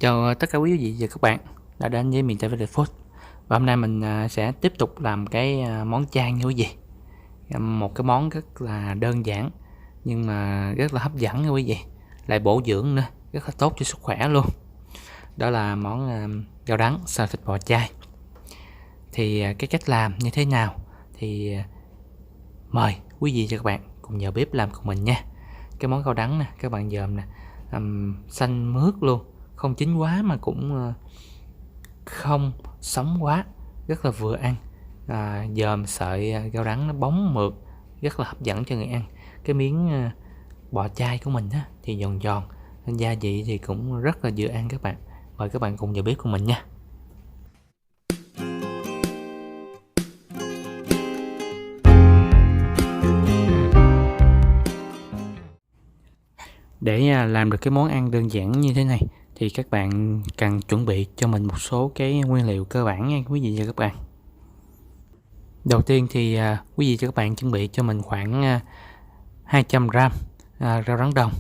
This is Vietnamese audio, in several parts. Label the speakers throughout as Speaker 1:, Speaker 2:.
Speaker 1: Chào tất cả quý vị và các bạn đã đến với miền Tây Village Food. Và hôm nay mình sẽ tiếp tục làm cái món chan nha quý vị. Một cái món rất là đơn giản nhưng mà rất là hấp dẫn nha quý vị. Lại bổ dưỡng nữa, rất là tốt cho sức khỏe luôn. Đó là món rau đắng xào thịt bò chay. Thì cái cách làm như thế nào thì mời quý vị và các bạn cùng vào bếp làm cùng mình nha. Cái món rau đắng nè, các bạn dòm nè, xanh mướt luôn, không chín quá mà cũng không sống quá, rất là vừa ăn. Dòm sợi rau đắng nó bóng mượt, rất là hấp dẫn cho người ăn. Cái miếng bò chay của mình á, thì giòn giòn, nên gia vị thì cũng rất là vừa ăn các bạn. Mời các bạn cùng vào bếp của mình nha. Để làm được cái món ăn đơn giản như thế này thì các bạn cần chuẩn bị cho mình một số cái nguyên liệu cơ bản nha quý vị và các bạn. Đầu tiên thì quý vị và các bạn chuẩn bị cho mình khoảng 200g rau đắng đồng.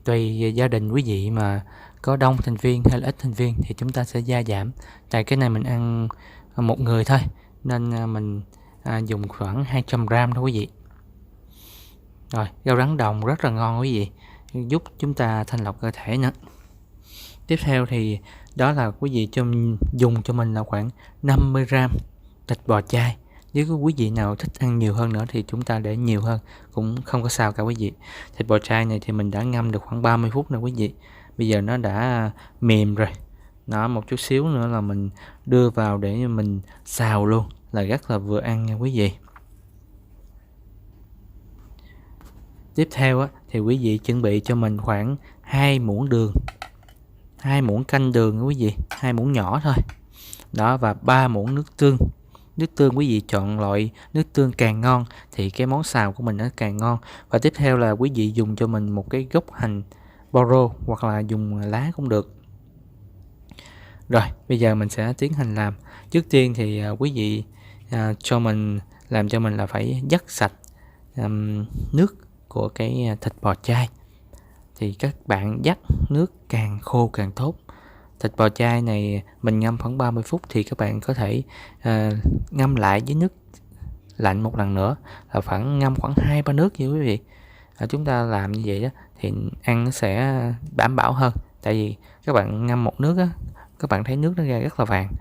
Speaker 1: Tùy gia đình quý vị mà có đông thành viên hay là ít thành viên thì chúng ta sẽ gia giảm. Tại cái này mình ăn một người thôi nên mình dùng khoảng 200g thôi quý vị. Rồi, rau đắng đồng rất là ngon quý vị, giúp chúng ta thanh lọc cơ thể nữa. Tiếp theo thì đó là quý vị dùng cho mình là khoảng 50g thịt bò chay. Nếu có quý vị nào thích ăn nhiều hơn nữa thì chúng ta để nhiều hơn cũng không có sao cả quý vị. Thịt bò chay này thì mình đã ngâm được khoảng 30 phút nè quý vị. Bây giờ nó đã mềm rồi. Nó một chút xíu nữa là mình đưa vào để mình xào luôn, là rất là vừa ăn nha quý vị. Tiếp theo thì quý vị chuẩn bị cho mình khoảng 2 muỗng đường, 2 muỗng canh đường quý vị, 2 muỗng nhỏ thôi. Đó, và 3 muỗng nước tương. Nước tương quý vị chọn loại nước tương càng ngon thì cái món xào của mình nó càng ngon. Và tiếp theo là quý vị dùng cho mình một cái gốc hành boro hoặc là dùng lá cũng được. Rồi, bây giờ mình sẽ tiến hành làm. Trước tiên thì quý vị cho mình làm cho mình là phải vắt sạch nước của cái thịt bò chay. Thì các bạn vắt nước càng khô càng tốt. Thịt bò chay này mình ngâm khoảng 30 phút thì các bạn có thể ngâm lại với nước lạnh một lần nữa, là ngâm khoảng 2-3 nước như quý vị. Chúng ta làm như vậy đó thì ăn nó sẽ đảm bảo hơn. Tại vì các bạn ngâm một nước các bạn thấy nước nó ra rất là vàng,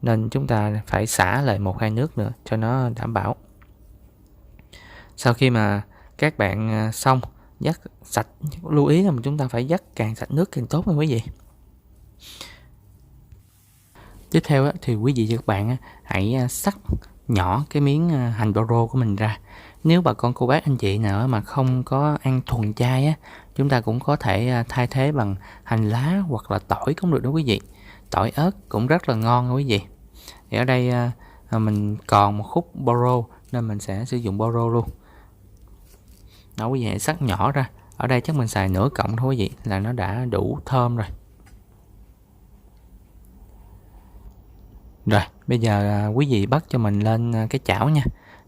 Speaker 1: nên chúng ta phải xả lại 1-2 nước nữa cho nó đảm bảo. Sau khi mà các bạn xong vắt sạch, lưu ý là chúng ta phải vắt càng sạch nước càng tốt nha quý vị. Tiếp theo thì quý vị và các bạn hãy cắt nhỏ cái miếng hành boro của mình ra. Nếu bà con cô bác anh chị nào mà không có ăn thuần chay chúng ta cũng có thể thay thế bằng hành lá hoặc là tỏi cũng được đó quý vị. Tỏi ớt cũng rất là ngon quý vị. Thì ở đây mình còn một khúc boro nên mình sẽ sử dụng boro luôn. Đó, quý vị hãy cắt nhỏ ra. Ở đây chắc mình xài nửa cọng thôi quý vị là nó đã đủ thơm rồi. Rồi, bây giờ quý vị bắt cho mình lên cái chảo nha.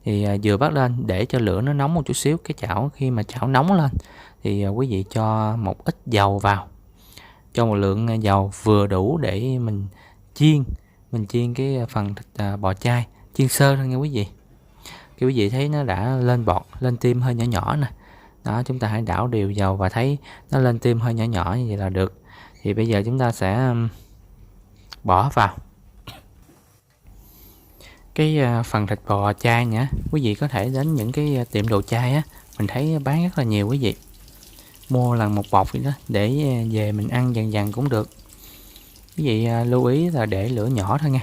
Speaker 1: Thì vừa bắt lên để cho lửa nó nóng một chút xíu. Cái chảo khi mà chảo nóng lên thì quý vị cho một ít dầu vào. Cho một lượng dầu vừa đủ để mình chiên cái phần thịt bò chay, chiên sơ thôi nha quý vị. Khi quý vị thấy nó đã lên bọt, lên tim hơi nhỏ nhỏ nè. Đó, chúng ta hãy đảo đều dầu và thấy nó lên tim hơi nhỏ nhỏ như vậy là được. Thì bây giờ chúng ta sẽ bỏ vào cái phần thịt bò chay nhé. Quý vị có thể đến những cái tiệm đồ chay mình thấy bán rất là nhiều quý vị. Mua lần một bọc vậy đó để về mình ăn dần dần cũng được. Quý vị lưu ý là để lửa nhỏ thôi nha.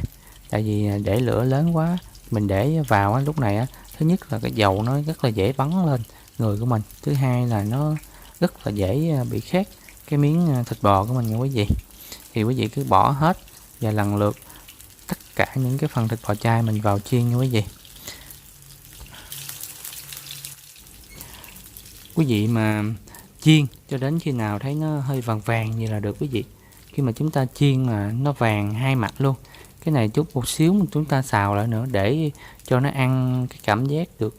Speaker 1: Tại vì để lửa lớn quá mình để vào lúc này thứ nhất là cái dầu nó rất là dễ bắn lên người của mình. Thứ hai là nó rất là dễ bị khét cái miếng thịt bò của mình nha quý vị. Thì quý vị cứ bỏ hết và lần lượt tất cả những cái phần thịt bò chay mình vào chiên nha quý vị. Quý vị mà chiên cho đến khi nào thấy nó hơi vàng vàng như là được quý vị. Khi mà chúng ta chiên mà nó vàng hai mặt luôn. Cái này chút một xíu mà chúng ta xào lại nữa để cho nó ăn cái cảm giác được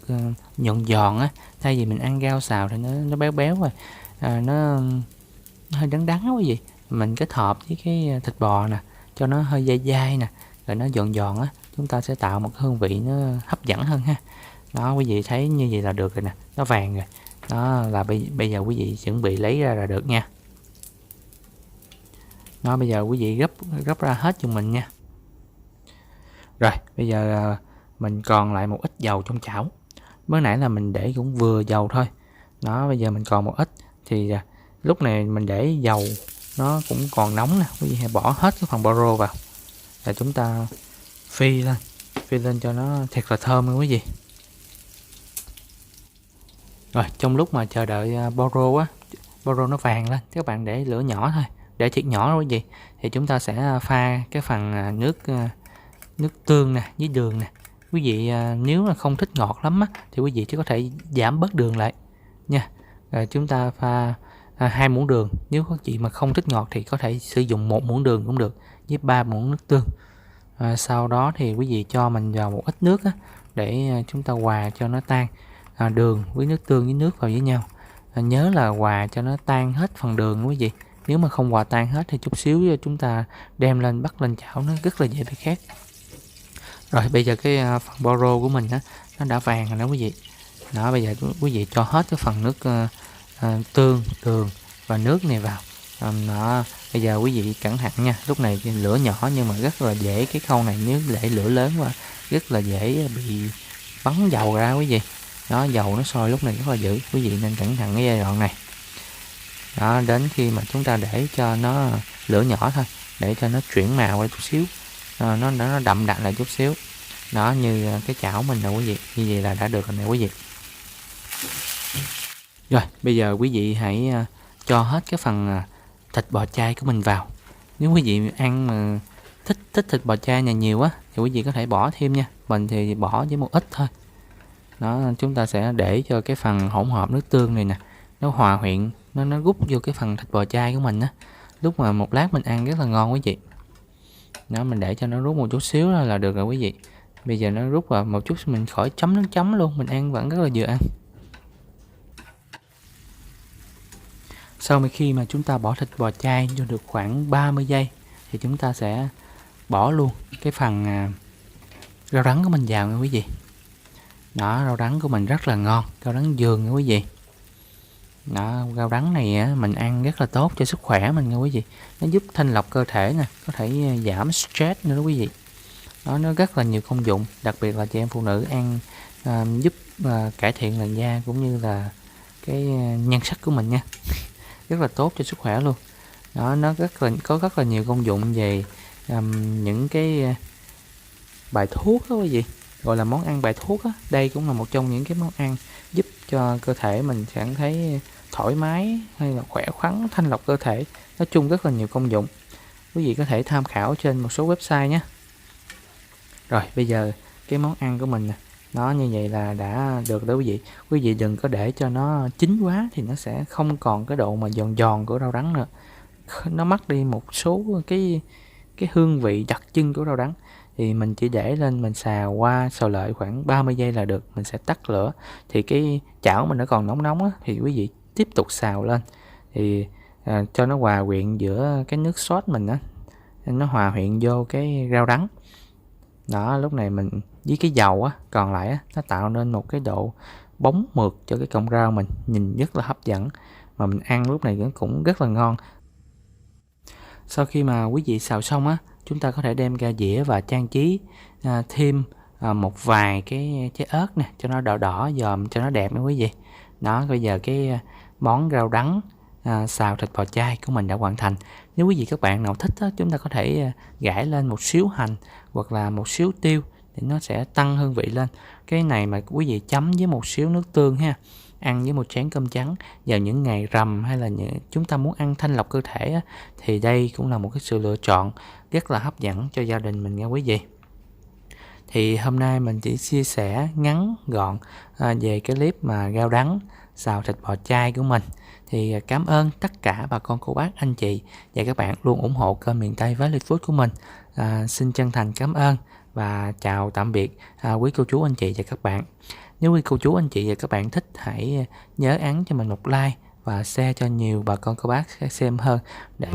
Speaker 1: giòn giòn Thay vì mình ăn rau xào thì nó béo béo rồi. Nó hơi đắng đắng quý vị. mình kết hợp với cái thịt bò nè, cho nó hơi dai dai nè, rồi nó giòn giòn á, chúng ta sẽ tạo một hương vị nó hấp dẫn hơn ha. Đó, quý vị thấy như vậy là được rồi nè, nó vàng rồi. Đó là bây giờ quý vị chuẩn bị lấy ra là được nha. Đó, bây giờ quý vị gấp ra hết cho mình nha. Rồi, bây giờ mình còn lại một ít dầu trong chảo. Mới nãy là mình để cũng vừa dầu thôi. Đó, bây giờ mình còn một ít thì lúc này mình để dầu nó cũng còn nóng nè, quý vị hãy bỏ hết cái phần bò rô vào. Rồi chúng ta phi lên cho nó thật là thơm nha quý vị. Rồi, trong lúc mà chờ đợi bò rô nó vàng lên, các bạn để lửa nhỏ thôi, để thiệt nhỏ thôi quý vị. Thì chúng ta sẽ pha cái phần nước tương nè với đường nè. Quý vị nếu mà không thích ngọt lắm á, thì quý vị chỉ có thể giảm bớt đường lại nha. Rồi chúng ta pha 2 muỗng đường. Nếu các chị mà không thích ngọt thì có thể sử dụng 1 muỗng đường cũng được, với 3 muỗng nước tương. Sau đó thì quý vị cho mình vào một ít nước á, để chúng ta hòa cho nó tan đường với nước tương với nước vào với nhau. Nhớ là hòa cho nó tan hết phần đường quý vị. Nếu mà không hòa tan hết thì chút xíu chúng ta đem lên bắt lên chảo nó rất là dễ bị khét. Rồi bây giờ cái phần bò rô của mình á, nó đã vàng rồi đó quý vị. Đó, bây giờ quý vị cho hết cái phần nước tương, đường và nước này vào. Đó, bây giờ quý vị cẩn thận nha. Lúc này lửa nhỏ nhưng mà rất là dễ, cái khâu này nếu để lửa lớn quá rất là dễ bị bắn dầu ra quý vị. Đó, dầu nó sôi lúc này rất là dữ, quý vị nên cẩn thận cái giai đoạn này. Đó, đến khi mà chúng ta để cho nó lửa nhỏ thôi, để cho nó chuyển màu ra chút xíu, nó đậm đà lại chút xíu. Đó, như cái chảo mình nè quý vị, như vậy là đã được rồi nè quý vị. Rồi bây giờ quý vị hãy cho hết cái phần thịt bò chay của mình vào. Nếu quý vị ăn mà thích thịt bò chay này nhiều á thì quý vị có thể bỏ thêm nha, mình thì bỏ với một ít thôi. Đó, chúng ta sẽ để cho cái phần hỗn hợp nước tương này nè nó hòa quyện, nó rút vô cái phần thịt bò chay của mình á, lúc mà một lát mình ăn rất là ngon quý vị. Đó, mình để cho nó rút một chút xíu là được rồi quý vị. Bây giờ nó rút vào một chút mình khỏi chấm nước chấm luôn, mình ăn vẫn rất là vừa ăn. Sau khi mà chúng ta bỏ thịt bò chay cho được khoảng 30 giây thì chúng ta sẽ bỏ luôn cái phần rau đắng của mình vào nha quý vị. Đó, rau đắng của mình rất là ngon, rau đắng vườn nha quý vị. Đó, rau đắng này á, mình ăn rất là tốt cho sức khỏe mình nha quý vị. Nó giúp thanh lọc cơ thể nè, có thể giảm stress nữa đó quý vị. Đó, nó rất là nhiều công dụng, đặc biệt là chị em phụ nữ ăn giúp cải thiện làn da cũng như là cái nhan sắc của mình nha. Rất là tốt cho sức khỏe luôn. Đó, nó có rất là nhiều công dụng về những cái bài thuốc đó quý vị, gọi là món ăn bài thuốc á. Đây cũng là một trong những cái món ăn giúp cho cơ thể mình cảm thấy thoải mái hay là khỏe khoắn, thanh lọc cơ thể. Nói chung rất là nhiều công dụng, quý vị có thể tham khảo trên một số website nhé. Rồi bây giờ cái món ăn của mình nó như vậy là đã được đó quý vị. Quý vị đừng có để cho nó chín quá thì nó sẽ không còn cái độ mà giòn giòn của rau đắng nữa, nó mất đi một số cái hương vị đặc trưng của rau đắng. Thì mình chỉ để lên mình xào qua xào lại khoảng 30 giây là được, mình sẽ tắt lửa. Thì cái chảo mình nó còn nóng nóng á, thì quý vị tiếp tục xào lên thì cho nó hòa quyện giữa cái nước sốt mình á, nó hòa quyện vô cái rau đắng. Đó, lúc này mình với cái dầu á còn lại á, nó tạo nên một cái độ bóng mượt cho cái cọng rau mình, nhìn rất là hấp dẫn, mà mình ăn lúc này cũng rất là ngon. Sau khi mà quý vị xào xong á, chúng ta có thể đem ra dĩa và trang trí thêm một vài cái trái ớt nè, cho nó đỏ đỏ dòm cho nó đẹp nha quý vị. Đó, bây giờ cái món rau đắng xào thịt bò chay của mình đã hoàn thành. Nếu quý vị các bạn nào thích á, chúng ta có thể gãi lên một xíu hành hoặc là một xíu tiêu thì nó sẽ tăng hương vị lên. Cái này mà quý vị chấm với một xíu nước tương ha, ăn với một chén cơm trắng vào những ngày rằm hay là chúng ta muốn ăn thanh lọc cơ thể á, thì đây cũng là một cái sự lựa chọn rất là hấp dẫn cho gia đình mình nha quý vị. Thì hôm nay mình chỉ chia sẻ ngắn gọn về cái clip mà rau đắng xào thịt bò chay của mình. Thì cảm ơn tất cả bà con cô bác anh chị và các bạn luôn ủng hộ kênh miền Tây Valley Food của mình. Xin chân thành cảm ơn và chào tạm biệt quý cô chú anh chị và các bạn. Nếu quý cô chú anh chị và các bạn thích, hãy nhớ ấn cho mình một like và share cho nhiều bà con cô bác xem hơn để